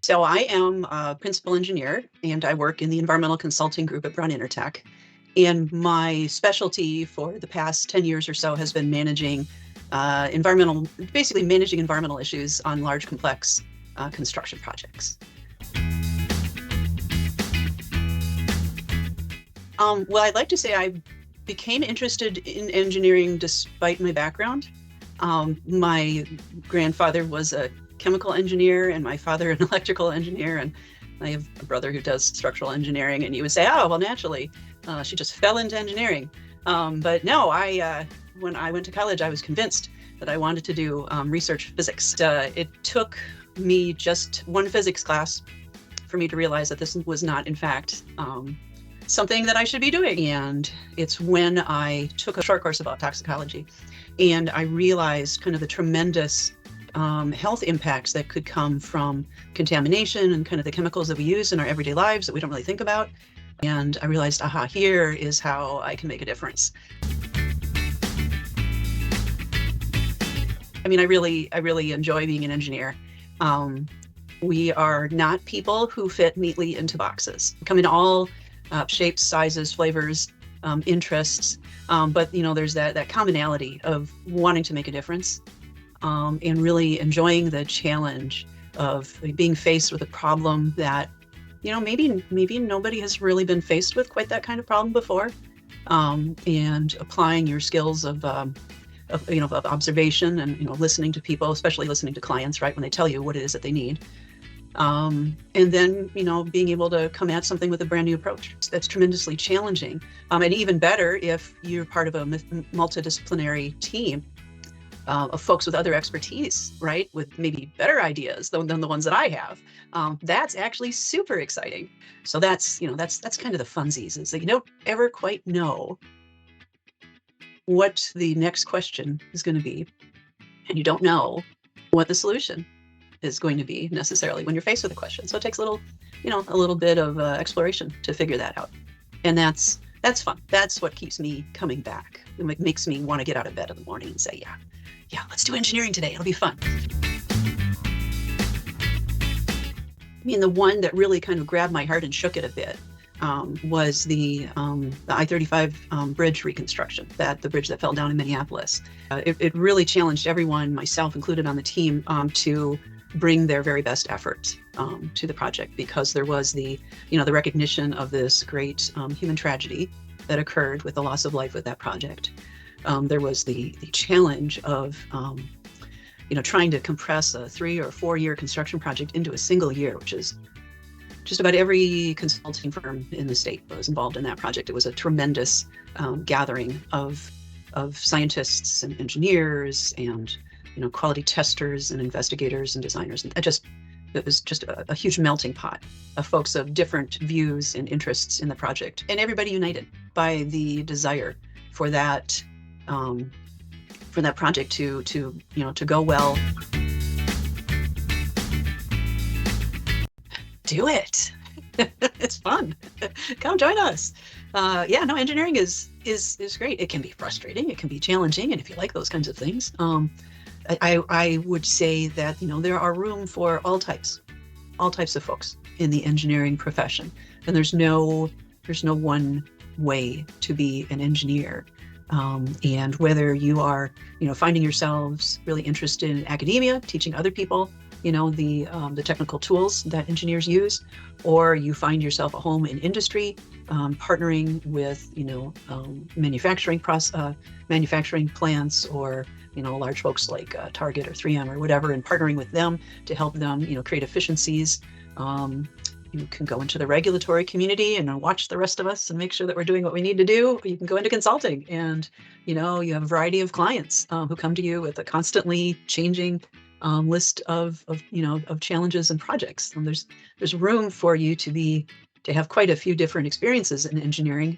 So I am a principal engineer and I work in the environmental consulting group at Brown Intertech. And my specialty for the past 10 years or so has been basically managing environmental issues on large, complex construction projects. Well, I'd like to say I became interested in engineering despite my background. My grandfather was a chemical engineer and my father an electrical engineer, and I have a brother who does structural engineering, and you would say, oh, well, naturally, she just fell into engineering. But no, when I went to college, I was convinced that I wanted to do research physics. It took me just one physics class for me to realize that this was not, in fact, something that I should be doing. And it's when I took a short course about toxicology and I realized kind of the tremendous health impacts that could come from contamination and kind of the chemicals that we use in our everyday lives that we don't really think about. And I realized, aha, here is how I can make a difference. I mean, I really enjoy being an engineer. We are not people who fit neatly into boxes. We come in all shapes, sizes, flavors, interests, but there's that commonality of wanting to make a difference and really enjoying the challenge of being faced with a problem that maybe nobody has really been faced with quite that kind of problem before, and applying your skills of observation and listening to people, especially listening to clients, right, when they tell you what it is that they need. And then, being able to come at something with a brand new approach. That's tremendously challenging. And even better if you're part of a multidisciplinary team of folks with other expertise, right, with maybe better ideas than the ones that I have. That's actually super exciting. So that's kind of the funsies, is that you don't ever quite know what the next question is going to be. And you don't know what the solution is going to be necessarily when you're faced with a question. So it takes a little bit of exploration to figure that out. And that's fun. That's what keeps me coming back. It makes me want to get out of bed in the morning and say, yeah, let's do engineering today. It'll be fun. I mean, the one that really kind of grabbed my heart and shook it a bit was the I-35 bridge reconstruction, the bridge that fell down in Minneapolis. It really challenged everyone, myself included on the team, to bring their very best effort to the project, because there was the recognition of this great human tragedy that occurred with the loss of life with that project. There was the challenge of trying to compress a 3 or 4 year construction project into a single year, which is just about every consulting firm in the state was involved in that project. It was a tremendous gathering of scientists and engineers and quality testers and investigators and designers. And it was just a huge melting pot of folks of different views and interests in the project, and everybody united by the desire for that project to go well. Do it. It's fun. Come join us. Engineering is great. It can be frustrating. It can be challenging. And if you like those kinds of things, I would say that, there are room for all types of folks in the engineering profession. And there's no one way to be an engineer. And whether you are, finding yourselves really interested in academia, teaching other people, the technical tools that engineers use, or you find yourself a home in industry, partnering with, manufacturing plants, or, large folks like Target or 3M or whatever, and partnering with them to help them, create efficiencies. You can go into the regulatory community and watch the rest of us and make sure that we're doing what we need to do. You can go into consulting, and, you have a variety of clients who come to you with a constantly changing list of challenges and projects. And there's room for you to have quite a few different experiences in engineering,